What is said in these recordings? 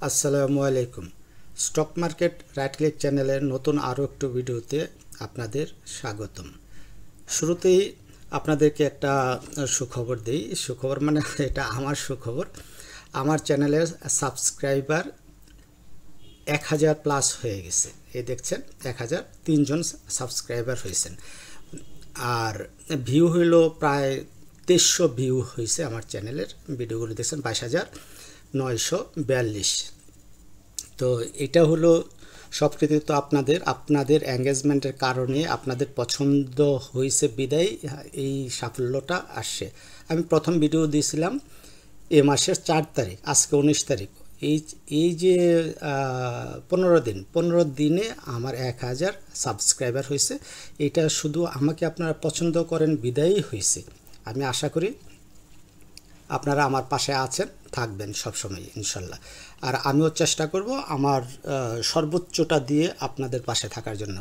আসসালামু আলাইকুম। Stock market right click চ্যানেলের নতুন আরও একটু ভিডিওতে আপনাদের স্বাগতম। শুরুতেই আপনাদেরকে একটা সুখবর দিই। সুখবর মানে এটা আমার সুখবর। আমার চ্যানেলের সাবস্ক্রাইবার 1000+ হয়ে গেছে। এই দেখছেন 1003 জন সাবস্ক্রাইবার হয়েছেন। আর ভিউ হইল প্রায় 2300 ভিউ হয়েছে। আমার চ্যানেলের ভিডিওগুলো দেখছেন 22,942। তো এটা হলো সব কৃতিত্ব আপনাদের এঙ্গেজমেন্টের কারণে, আপনাদের পছন্দ হয়েছে বিদায় এই সাফল্যটা আসছে। আমি প্রথম ভিডিও দিয়েছিলাম এ মাসের 4 তারিখ, আজকে 19 তারিখ। এই যে 15 দিনে আমার 1000 সাবস্ক্রাইবার হয়েছে। এটা শুধু আমাকে আপনারা পছন্দ করেন বিদায়ই হয়েছে। আমি আশা করি আপনারা আমার পাশে আছেন, থাকবেন সবসময় ইনশাল্লাহ। আর আমিও চেষ্টা করব আমার সর্বোচ্চটা দিয়ে আপনাদের পাশে থাকার জন্য।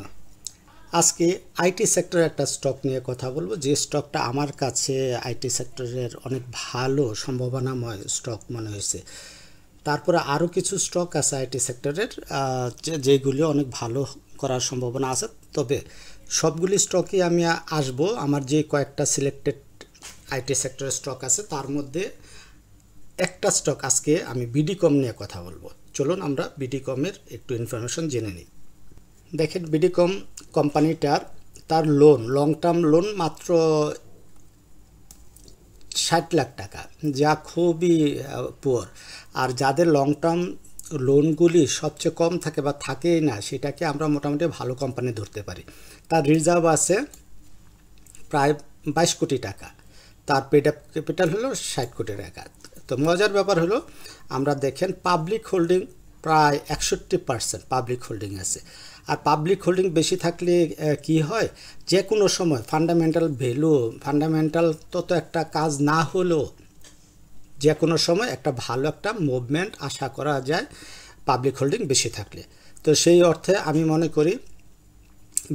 আজকে আইটি সেক্টরের একটা স্টক নিয়ে কথা বলবো, যে স্টকটা আমার কাছে আইটি সেক্টরের অনেক ভালো সম্ভাবনাময় স্টক মনে হয়েছে। তারপরে আরও কিছু স্টক আছে আইটি সেক্টরের যেগুলি অনেক ভালো করার সম্ভাবনা আছে। তবে সবগুলি স্টকই আমি আসব। আমার যে কয়েকটা সিলেক্টেড আইটি সেক্টরের স্টক আছে তার মধ্যে একটা স্টক আজকে আমি বিডিকম নিয়ে কথা বলবো। চলুন আমরা বিডিকমের একটু ইনফরমেশন জেনে নিই। দেখেন, বিডিকম কোম্পানিটার তার লোন, লং টার্ম লোন মাত্র 60 লাখ টাকা, যা খুবই পুয়ার। আর যাদের লং টার্ম লোনগুলি সবচেয়ে কম থাকে বা থাকেই না, সেটাকে আমরা মোটামুটি ভালো কোম্পানি ধরতে পারি। তার রিজার্ভ আছে প্রায় 22 কোটি টাকা, তার পেড আপ ক্যাপিটাল হলো 60 কোটি টাকা। তো মজার ব্যাপার হলো, আমরা দেখেন পাবলিক হোল্ডিং প্রায় 61% পাবলিক হোল্ডিং আছে। আর পাবলিক হোল্ডিং বেশি থাকলে কি হয়, যে কোনো সময় ফান্ডামেন্টাল তত একটা কাজ না হলেও যে কোনো সময় একটা ভালো একটা মুভমেন্ট আশা করা যায় পাবলিক হোল্ডিং বেশি থাকলে। তো সেই অর্থে আমি মনে করি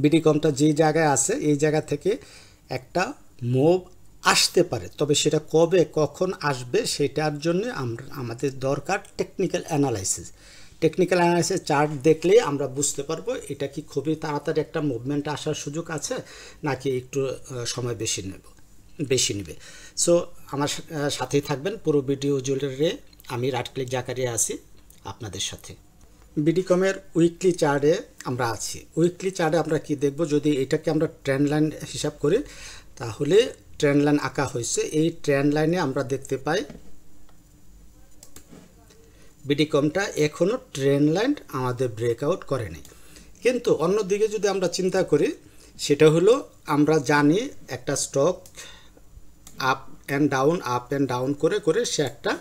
বিডিকমটা যেই জায়গায় আছে এই জায়গা থেকে একটা মুভ আসতে পারে। তবে সেটা কবে কখন আসবে সেটার জন্য আমাদের দরকার টেকনিক্যাল অ্যানালাইসিস। চার্ট দেখলেই আমরা বুঝতে পারবো এটা কি খুবই তাড়াতাড়ি একটা মুভমেন্ট আসার সুযোগ আছে নাকি একটু সময় বেশি নেবে। সো আমার সাথেই থাকবেন পুরো ভিডিও জুড়ে। আমি রাইট ক্লিক জাকারিয়া আছি আপনাদের সাথে। বিডিকমের উইকলি চার্টে আমরা আছি। উইকলি চার্টে আমরা কি দেখব, যদি এটাকে আমরা ট্রেন্ড লাইন হিসাব করি তাহলে ট্রেন্ড লাইন আঁকা হয়েছে। এই ট্রেন্ড লাইনে আমরা দেখতে পাই বিডিকমটা এখনও ট্রেন্ড লাইন আমাদের ব্রেকআউট করেনি। কিন্তু অন্যদিকে যদি আমরা চিন্তা করি, সেটা হলো আমরা জানি একটা স্টক আপ অ্যান্ড ডাউন করে শেয়ারটা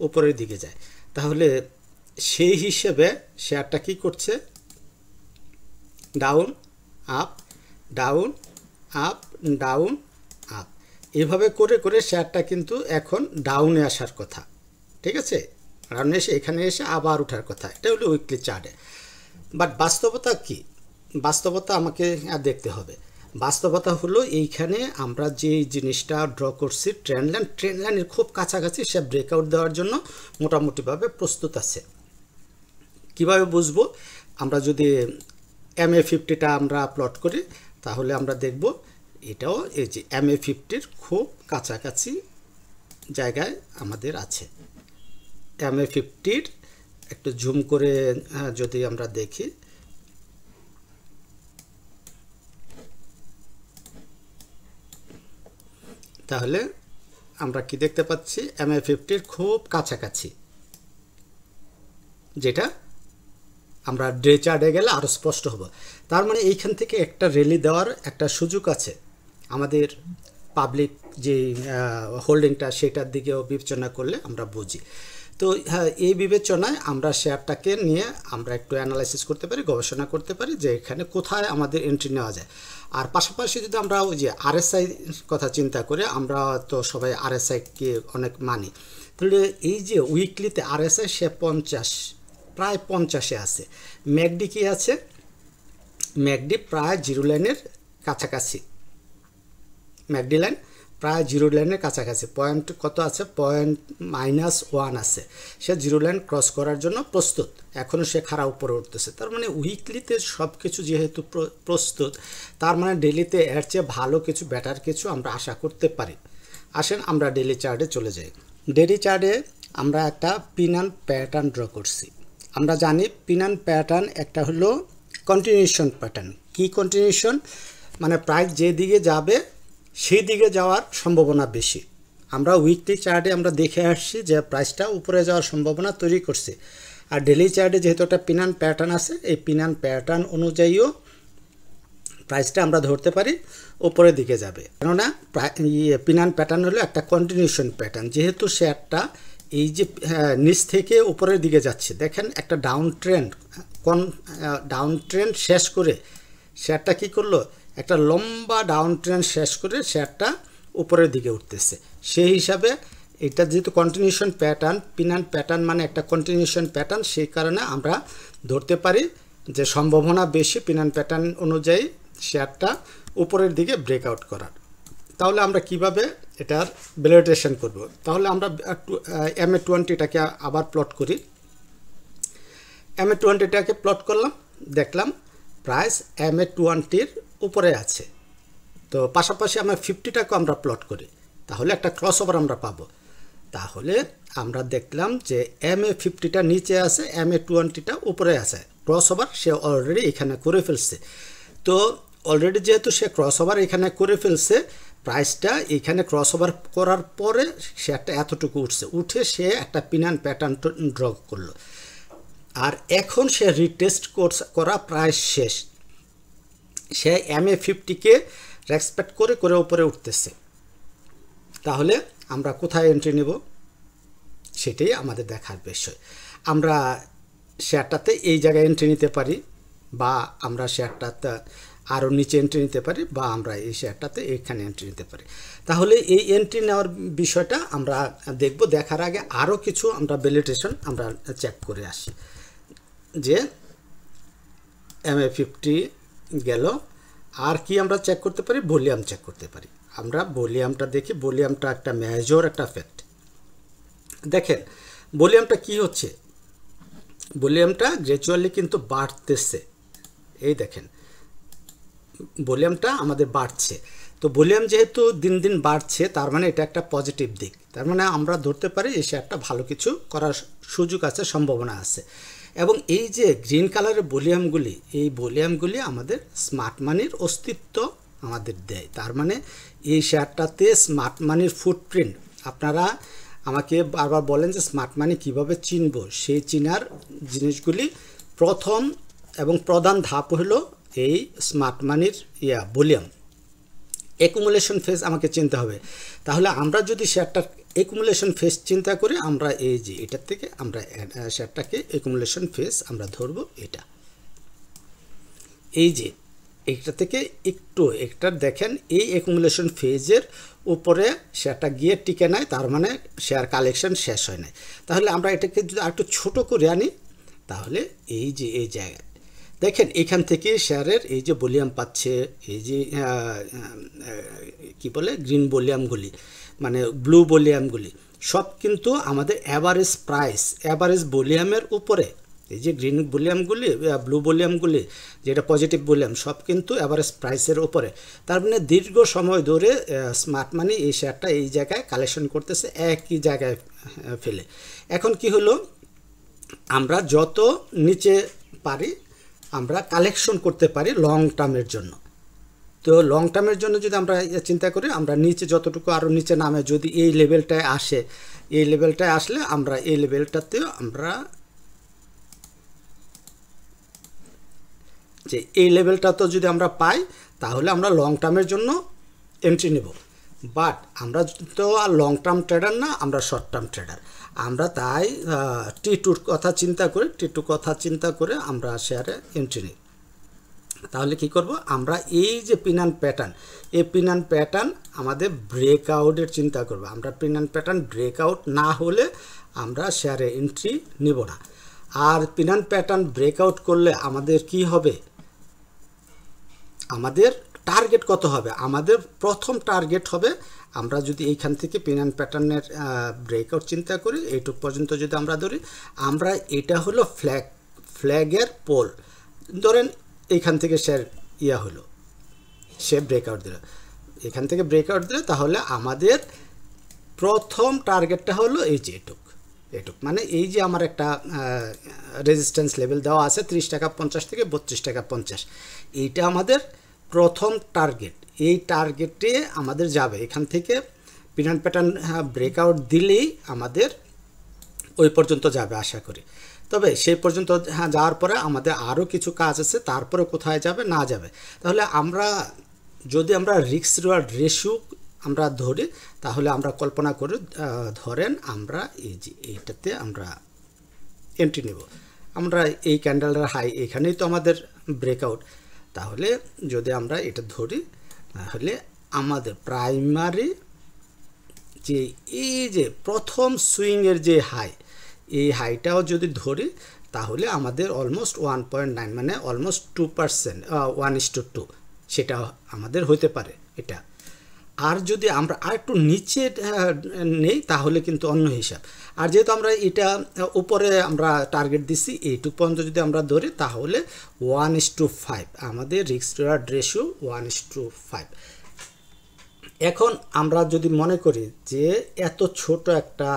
উপরের দিকে যায়। তাহলে সেই হিসেবে শেয়ারটা কি করছে, down up down up down up, এভাবে করে শেয়ারটা কিন্তু এখন ডাউনে আসার কথা। ঠিক আছে, ডাউনে এসে এখানে এসে আবার ওঠার কথা। এটা হলো উইকলি চার্টে। বাট বাস্তবতা কি, বাস্তবতা আমাকে দেখতে হবে। বাস্তবতা হলো এইখানে আমরা যে জিনিসটা ড্র করছি ট্রেন্ড লাইনের খুব কাছাকাছি, সে ব্রেকআউট দেওয়ার জন্য মোটামুটিভাবে প্রস্তুত আছে। কিভাবে বুঝবো, আমরা যদি MA50টা আমরা প্লট করি তাহলে আমরা দেখব এটাও এই যে MA50-র খুব কাছাকাছি জায়গায় আমাদের আছে। MA50-র একটু জুম করে যদি আমরা দেখি তাহলে আমরা কি দেখতে পাচ্ছি, MA50-র খুব কাছাকাছি, যেটা আমরা ডে চার্টে গেলে আরও স্পষ্ট হবে। তার মানে এইখান থেকে একটা র্যালি দেওয়ার একটা সুযোগ আছে। আমাদের পাবলিক যে হোল্ডিংটা সেটার দিকেও বিবেচনা করলে আমরা বুঝি। তো হ্যাঁ, এই বিবেচনায় আমরা শেয়ারটাকে নিয়ে আমরা একটু অ্যানালাইসিস করতে পারি, গবেষণা করতে পারি যে এখানে কোথায় আমাদের এন্ট্রি নেওয়া যায়। আর পাশাপাশি যদি আমরা ওই যে RSI কথা চিন্তা করে, আমরা তো সবাই RSI-কে অনেক মানি, তাহলে এই যে উইকলিতে RSI সে 50, প্রায় 50-এ আছে। ম্যাকডি কি আছে, ম্যাকডি প্রায় জিরো লাইনের কাছাকাছি। ম্যাকডি লাইন প্রায় জিরো লাইনের কাছাকাছি, পয়েন্ট কত আছে, -1 আছে, সে জিরো লাইন ক্রস করার জন্য প্রস্তুত, এখনও সে খাড়া উপরে উঠতেছে। তার মানে উইকলিতে সব কিছু যেহেতু প্রস্তুত, তার মানে ডেলিতে এর চেয়ে ভালো কিছু, বেটার কিছু আমরা আশা করতে পারি। আসেন আমরা ডেলি চার্টে চলে যাই। ডেলি চার্টে আমরা একটা পিন অ্যান্ড প্যাটার্ন ড্র করছি। আমরা জানি পিন অ্যান্ড প্যাটার্ন একটা হলো কন্টিনিউশন প্যাটার্ন। কি কন্টিনিউশন? মানে প্রাইস যেদিকে যাবে সেই দিকে যাওয়ার সম্ভাবনা বেশি। আমরা উইকলি চার্টে আমরা দেখে আসছি যে প্রাইসটা উপরে যাওয়ার সম্ভাবনা তৈরি করছে। আর ডেলি চার্টে যেহেতু একটা পিন অ্যান্ড প্যাটার্ন আছে, এই পিন অ্যান্ড প্যাটার্ন অনুযায়ীও প্রাইসটা আমরা ধরতে পারি উপরের দিকে যাবে, কেননা পিন অ্যান্ড প্যাটার্ন হলো একটা কন্টিনিউশন প্যাটার্ন। যেহেতু শেয়ারটা এই যে নিচ থেকে উপরের দিকে যাচ্ছে, দেখেন একটা ডাউন ট্রেন্ড শেষ করে শেয়ারটা কী করলো, একটা লম্বা ডাউন ট্রেন্ড শেষ করে শেয়ারটা উপরের দিকে উঠতেছে। সেই হিসাবে এটা যেহেতু continuation pattern, pin and pattern মানে একটা কন্টিনিউশন প্যাটার্ন, সেই কারণে আমরা ধরতে পারি যে সম্ভাবনা বেশি পিন অ্যান্ড প্যাটার্ন অনুযায়ী শেয়ারটা উপরের দিকে ব্রেকআউট করার। তাহলে আমরা কিভাবে এটার ভ্যালিডেশন করব? তাহলে আমরা একটু MA20টাকে আবার প্লট করি। MA20টাকে প্লট করলাম, দেখলাম প্রাইস MA20-র উপরে আছে। তো পাশাপাশি আমরা 50টাকেও আমরা প্লট করি, তাহলে একটা ক্রস ওভার আমরা পাবো। তাহলে আমরা দেখলাম যে MA50টা নিচে আছে, MA20টা উপরে আছে, ক্রস ওভার সে অলরেডি এখানে করে ফেলছে। তো অলরেডি যেহেতু সে ক্রস ওভার এখানে করে ফেলছে, প্রাইসটা এখানে ক্রস ওভার করার পরে শেয়ারটা এতটুকু উঠে সে একটা পিন অ্যান্ড প্যাটার্ন ড্র করলো। আর এখন সে রিটেস্ট করা প্রায় শেষ, সে MA50কে রেসপেক্ট করে করে উপরে উঠতেছে। তাহলে আমরা কোথায় এন্ট্রি নেব সেটাই আমাদের দেখার বিষয়। আমরা শেয়ারটাতে এই জায়গায় এন্ট্রি নিতে পারি, বা আমরা শেয়ারটাতে আরও নিচে এন্ট্রি নিতে পারি, বা আমরা এই শেয়ারটাতে এখানে এন্ট্রি নিতে পারি। তাহলে এই এন্ট্রি নেওয়ার বিষয়টা আমরা দেখব। দেখার আগে আরও কিছু আমরা ভ্যালিডেশন আমরা চেক করে আসি। যে MA50 গেল, আর কি আমরা চেক করতে পারি? ভলিউম চেক করতে পারি। আমরা ভলিউমটা দেখি, ভলিউমটা একটা মেজর একটা ফ্যাক্ট। দেখেন ভলিউমটা কি হচ্ছে, ভলিউমটা গ্র্যাজুয়ালি কিন্তু বাড়তেছে। এই দেখেন ভলিউমটা আমাদের বাড়ছে। তো ভলিউম যেহেতু দিন দিন বাড়ছে, তার মানে এটা একটা পজিটিভ দিক। তার মানে আমরা ধরতে পারি এই শেয়ারটা ভালো কিছু করার সুযোগ আছে, সম্ভাবনা আছে। এবং এই যে গ্রিন কালারের ভলিউমগুলি, এই ভলিউমগুলি আমাদের স্মার্ট মানির অস্তিত্ব আমাদের দেয়। তার মানে এই শেয়ারটাতে স্মার্ট মানির ফুটপ্রিন্ট। আপনারা আমাকে বারবার বলেন যে স্মার্ট মানি কীভাবে চিনব, সেই চিনার জিনিসগুলি প্রথম এবং প্রধান ধাপ হলো এই স্মার্ট মানির ভলিউম। অ্যাকুমুলেশন ফেজ আমাকে চিনতে হবে। তাহলে আমরা যদি শেয়ারটার অ্যাকুমুলেশন ফেজ চিন্তা করি, আমরা এই যে এটার থেকে আমরা শেয়ারটাকে অ্যাকুমুলেশন ফেজ আমরা ধরবো। এটা এই যে এটা থেকে একটু একটা দেখেন, এই অ্যাকুমুলেশন ফেজের উপরে শেয়ারটা গিয়ে টিকে নেয়, তার মানে শেয়ার কালেকশন শেষ হয় নাই। তাহলে আমরা এটাকে যদি আরেকটু ছোটো করে আনি, তাহলে এই যে এই জায়গায় দেখেন এখান থেকে শেয়ারের এই যে ভলিউম পাচ্ছে, এই যে কি বলে গ্রিন ভলিউমগুলি মানে ব্লু ভলিউমগুলি সব কিন্তু আমাদের অ্যাভারেজ প্রাইস, অ্যাভারেজ ভলিউমের উপরে। এই যে গ্রিন ভলিউমগুলি, ব্লু ভলিউমগুলি যেটা পজিটিভ ভলিউম, সব কিন্তু অ্যাভারেজ প্রাইসের উপরে। তার মানে দীর্ঘ সময় ধরে স্মার্ট মানি এই শেয়ারটা এই জায়গায় কালেকশন করতেছে, একই জায়গায় ফেলে। এখন কি হলো, আমরা যত নিচে পারি আমরা কালেকশন করতে পারি লং টার্মের জন্য। তো লং টার্মের জন্য যদি আমরা চিন্তা করি, আমরা নিচে যতটুকু আরও নিচে নামে যদি এই লেভেলটায় আসে, এই লেভেলটায় আসলে আমরা এই লেভেলটাতেও আমরা যে এই লেভেলটাতেও যদি আমরা পাই, তাহলে আমরা লং টার্মের জন্য এন্ট্রি নেব। বাট আমরা তো আর লং টার্ম ট্রেডার না, আমরা শর্ট টার্ম ট্রেডার। আমরা তাই T2 কথা চিন্তা করে আমরা শেয়ারে এন্ট্রি নিই। তাহলে কি করব, আমরা এই যে পিন অ্যান্ড প্যাটার্ন, এই পিন অ্যান্ড প্যাটার্ন আমাদের ব্রেকআউটের চিন্তা করব। আমরা পিন অ্যান্ড প্যাটার্ন ব্রেকআউট না হলে আমরা শেয়ারে এন্ট্রি নেব না। আর পিন অ্যান্ড প্যাটার্ন ব্রেকআউট করলে আমাদের কি হবে, আমাদের টার্গেট কত হবে? আমাদের প্রথম টার্গেট হবে আমরা যদি এইখান থেকে পিন অ্যান্ড প্যাটার্নের ব্রেকআউট চিন্তা করি, এইটুক পর্যন্ত যদি আমরা ধরি, আমরা এটা হলো ফ্ল্যাগের পোল, ধরেন এইখান থেকে সে ব্রেকআউট দিল, এখান থেকে ব্রেকআউট দিলে তাহলে আমাদের প্রথম টার্গেটটা হলো এই যে এটুক মানে এই যে আমার একটা রেজিস্ট্যান্স লেভেল দেওয়া আছে 30 টাকা 50 থেকে 32 টাকা 50, এইটা আমাদের প্রথম টার্গেট। এই টার্গেটে আমাদের যাবে, এখান থেকে পিন অ্যান্ড প্যাটার্ন ব্রেকআউট দিলেই আমাদের ওই পর্যন্ত যাবে আশা করি। তবে সেই পর্যন্ত যাওয়ার পরে আমাদের আরও কিছু কাজ আছে, তারপরে কোথায় যাবে না যাবে। তাহলে যদি আমরা রিস্ক রিওয়ার্ড রেশিও আমরা ধরি, তাহলে আমরা কল্পনা করে ধরেন আমরা এই যে এইটাতে আমরা এন্ট্রি নেব, আমরা এই ক্যান্ডেলের হাই এখানেই তো আমাদের ব্রেকআউট, তাহলে যদি আমরা এটা ধরি তাহলে আমাদের প্রাইমারি যে এই যে প্রথম সুইংয়ের যে হাই, এই হাইটাও যদি ধরি তাহলে আমাদের অলমোস্ট 1.9 মানে অলমোস্ট 2%, 1:2 সেটা আমাদের হতে পারে এটা। আর যদি আমরা আর একটু নিচে নেই তাহলে কিন্তু অন্য হিসাব। আর যেহেতু আমরা এটা উপরে আমরা টার্গেট দিচ্ছি, এইটুকু পর্যন্ত যদি আমরা ধরি তাহলে 1:5 আমাদের রিস্ক রিওয়ার্ড রেশিও 1:5। এখন আমরা যদি মনে করি যে এত ছোট একটা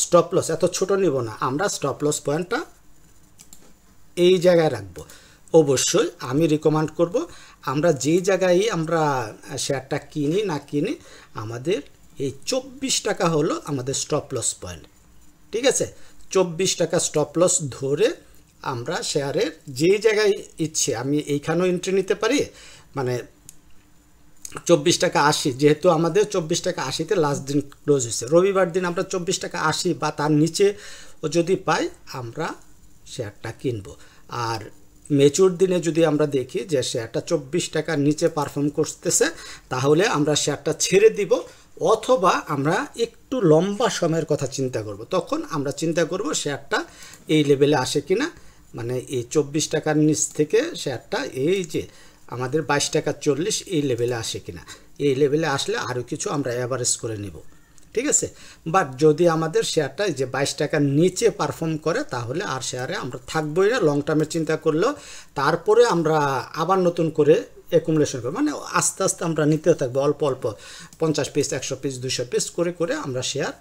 স্টপ লস এত ছোট নিব না, আমরা স্টপ লস পয়েন্টটা এই জায়গায় রাখবো। অবশ্যই আমি রিকমেন্ড করব আমরা যেই জায়গায় আমরা শেয়ারটা কিনি না কিনি, আমাদের এই 24 টাকা হলো আমাদের স্টপ লস পয়েন্ট। ঠিক আছে, 24 টাকা স্টপ লস ধরে আমরা শেয়ারের যেই জায়গায় ইচ্ছে, আমি এইখানেও এন্ট্রি নিতে পারি, মানে 24 টাকা 80, যেহেতু আমাদের 24 টাকা 80-তে লাস্ট দিন ক্লোজ হয়েছে, রবিবার দিন আমরা 24 টাকা 80 বা তার নিচে যদি পাই আমরা শেয়ারটা কিনবো। আর ম্যাচিউর দিনে যদি আমরা দেখি যে শেয়ারটা 24 টাকার নিচে পারফর্ম করতেছে, তাহলে আমরা শেয়ারটা ছেড়ে দিব, অথবা আমরা একটু লম্বা সময়ের কথা চিন্তা করব। তখন আমরা চিন্তা করব শেয়ারটা এই লেভেলে আসে কিনা, মানে এই 24 টাকার নিচ থেকে শেয়ারটা এই যে আমাদের 22 টাকা 40 এই লেভেলে আসে কিনা। এই লেভেলে আসলে আরও কিছু আমরা অ্যাভারেজ করে নেব। ঠিক আছে, বাট যদি আমাদের শেয়ারটা যে 22 টাকার নিচে পারফর্ম করে তাহলে আর শেয়ারে আমরা থাকবোই না। লং টার্মের চিন্তা করলেও তারপরে আমরা আবার নতুন করে অ্যাকুমুলেশন করবো, মানে আস্তে আস্তে আমরা নিতে থাকবো, অল্প অল্প 50 পিস 100 পিস 200 পিস করে করে আমরা শেয়ার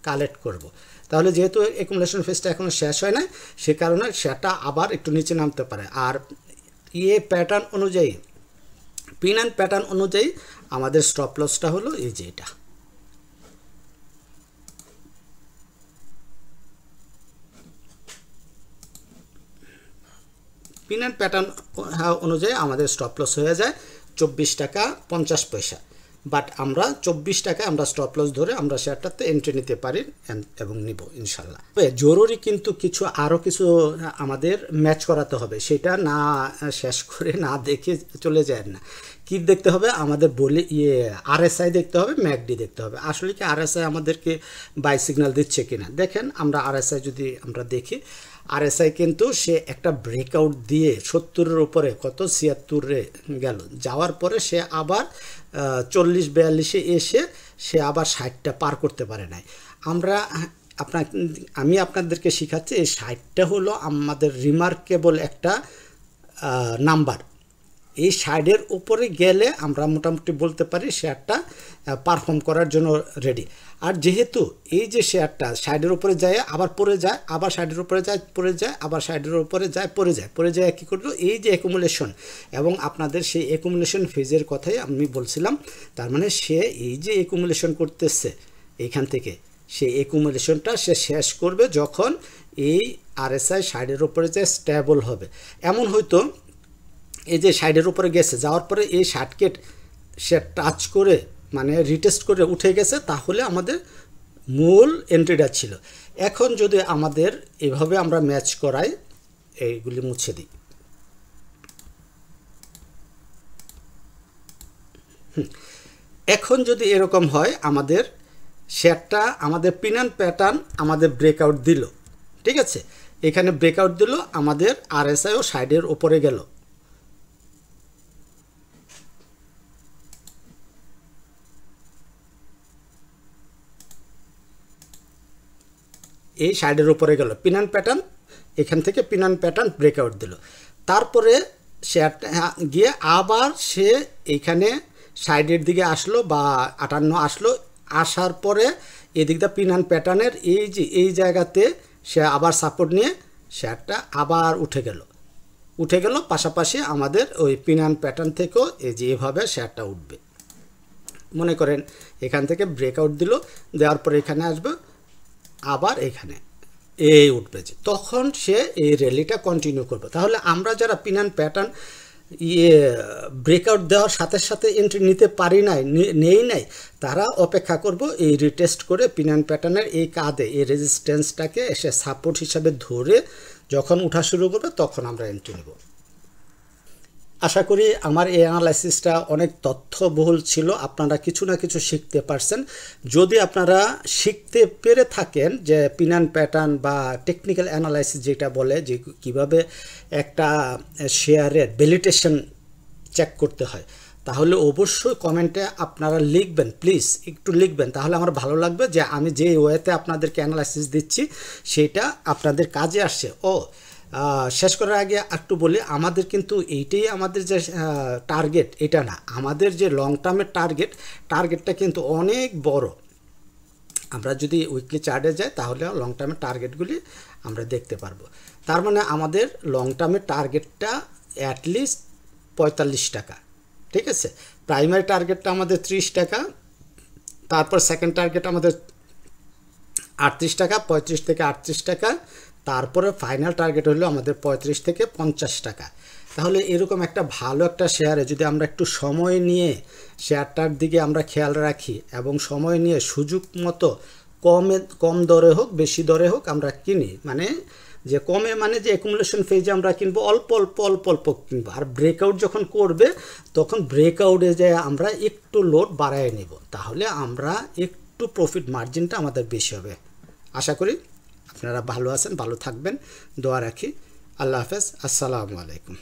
কালেক্ট করব। তাহলে যেহেতু অ্যাকুমুলেশন ফেজটা এখনও শেষ হয় না, সে কারণে শেয়ারটা আবার একটু নিচে নামতে পারে। আর প্যাটার্ন অনুযায়ী, পিন অ্যান্ড প্যাটার্ন অনুযায়ী আমাদের স্টপ লসটা হলো এই যে এটা। পিন অ্যান্ড প্যাটার্ন অনুযায়ী আমাদের স্টপ লস হয়ে যায় 24 টাকা 50 পয়সা, বাট আমরা 24 টাকায় আমরা স্টপ লস ধরে আমরা শেয়ারটাতে এন্ট্রি নিতে পারি এবং নিব ইনশাল্লাহ। জরুরি কিন্তু আরও কিছু আমাদের ম্যাচ করাতে হবে, সেটা না শেষ করে না দেখে চলে যায় না। কি দেখতে হবে আমাদের, RSI দেখতে হবে, ম্যাকডি দেখতে হবে। আসলে কি RSI আমাদেরকে বাই সিগন্যাল দিচ্ছে কিনা দেখেন। আমরা RSI যদি আমরা দেখি, RSI কিন্তু সে একটা ব্রেকআউট দিয়ে 70-এর উপরে 76-এ গেল, যাওয়ার পরে সে আবার 40-42-এ এসে সে আবার 60টা পার করতে পারে নাই। আমি আপনাদেরকে শিখাচ্ছি এই 60টা হলো আমাদের রিমার্কেবল একটা নাম্বার। এই 60-এর উপরে গেলে আমরা মোটামুটি বলতে পারি শেয়ারটা পারফর্ম করার জন্য রেডি। আর যেহেতু এই যে শেয়ারটা 60-এর উপরে যায় আবার পড়ে যায়, আবার 60-এর উপরে যায় পড়ে যায়, আবার 60-এর উপরে যায় পড়ে যায় কী করলো, এই যে অ্যাকুমুলেশন, এবং আপনাদের সেই অ্যাকুমুলেশন ফেজের কথাই আমি বলছিলাম। তার মানে সে এই যে অ্যাকুমুলেশন করতেছে এইখান থেকে, সেই অ্যাকুমুলেশনটা সে শেষ করবে যখন এই RSI 60-এর উপরে যে স্টেবল হবে। এমন হয়তো এই যে 60-এর উপরে গেছে, যাওয়ার পরে এই 60কে সে টাচ করে মানে রিটেস্ট করে উঠে গেছে, তাহলে আমাদের মূল এন্ট্রিটা ছিল। এখন যদি আমাদের এভাবে আমরা ম্যাচ করাই, এইগুলি মুছে দিই, এখন যদি এরকম হয় আমাদের শেয়ারটা আমাদের পিন অ্যান্ড প্যাটার্ন আমাদের ব্রেকআউট দিল, ঠিক আছে, এখানে ব্রেকআউট দিল, আমাদের RSIও 60-এর উপরে গেল, এই সাইডের উপরে গেল পিন অ্যান্ড প্যাটার্ন, এখান থেকে পিন অ্যান্ড প্যাটার্ন ব্রেকআউট দিল। তারপরে শেয়ারটা গিয়ে আবার সে এইখানে সাইডের দিকে আসলো বা 58 আসলো, আসার পরে এদিক দিয়ে পিন অ্যান্ড প্যাটার্নের এই যে এই জায়গাতে সে আবার সাপোর্ট নিয়ে শেয়ারটা আবার উঠে গেল পাশাপাশি আমাদের ওই পিন অ্যান্ড প্যাটার্ন থেকেও এই যে এভাবে শেয়ারটা উঠবে। মনে করেন এখান থেকে ব্রেকআউট দিল, দেওয়ার পরে এখানে আসবে, আবার এখানে এই উঠবে, যে তখন সে এই র্যালিটা কন্টিনিউ করবে। তাহলে আমরা যারা পিন অ্যান্ড প্যাটার্ন ব্রেকআউট দেওয়ার সাথে সাথে এন্ট্রি নিতে পারি নাই, তারা অপেক্ষা করব এই রিটেস্ট করে পিন অ্যান্ড প্যাটার্নের এই কাঁধে এই রেজিস্ট্যান্সটাকে এসে সাপোর্ট হিসাবে ধরে যখন উঠা শুরু করবে তখন আমরা এন্ট্রি নেব। আশা করি আমার এই অ্যানালাইসিসটা অনেক তথ্যবহুল ছিল, আপনারা কিছু না কিছু শিখতে পারছেন। যদি আপনারা শিখতে পেরে থাকেন যে পিন অ্যান্ড প্যাটার্ন বা টেকনিক্যাল অ্যানালাইসিস যেটা বলে যে কিভাবে একটা শেয়ারের ভ্যালিডেশন চেক করতে হয়, তাহলে অবশ্যই কমেন্টে আপনারা লিখবেন, প্লিজ একটু লিখবেন, তাহলে আমার ভালো লাগবে যে আমি যে ওয়েতে আপনাদেরকে অ্যানালাইসিস দিচ্ছি সেটা আপনাদের কাজে আসছে। শেষ করার আগে একটু বলি, আমাদের কিন্তু এইটাই আমাদের যে টার্গেট এটা না, আমাদের যে লং টার্মের টার্গেটটা কিন্তু অনেক বড়। আমরা যদি উইকলি চার্টে যাই তাহলে লং টার্মের টার্গেটগুলি আমরা দেখতে পারবো। তার মানে আমাদের লং টার্মের টার্গেটটা অ্যাটলিস্ট 45 টাকা, ঠিক আছে। প্রাইমারি টার্গেটটা আমাদের 30 টাকা, তারপর সেকেন্ড টার্গেট আমাদের 38 টাকা, 35 থেকে 38 টাকা, তারপরে ফাইনাল টার্গেট হলো আমাদের 35 থেকে 50 টাকা। তাহলে এরকম একটা ভালো একটা শেয়ারে যদি আমরা একটু সময় নিয়ে শেয়ারটার দিকে আমরা খেয়াল রাখি এবং সময় নিয়ে সুযোগ মতো কম দরে হোক বেশি দরে হোক আমরা কিনি, মানে যে কমে মানে যে অ্যাকুমুলেশন ফেজে আমরা কিনবো, অল্প অল্প কিনবো, আর ব্রেকআউট যখন করবে তখন ব্রেকআউটে যায় আমরা একটু লোড বাড়ায় নেব, তাহলে আমরা একটু প্রফিট মার্জিনটা আমাদের বেশি হবে। আশা করি আপনারা ভালো আছেন, ভালো থাকবেন, দোয়া রাখি। আল্লাহ হাফেজ, আসসালামু আলাইকুম।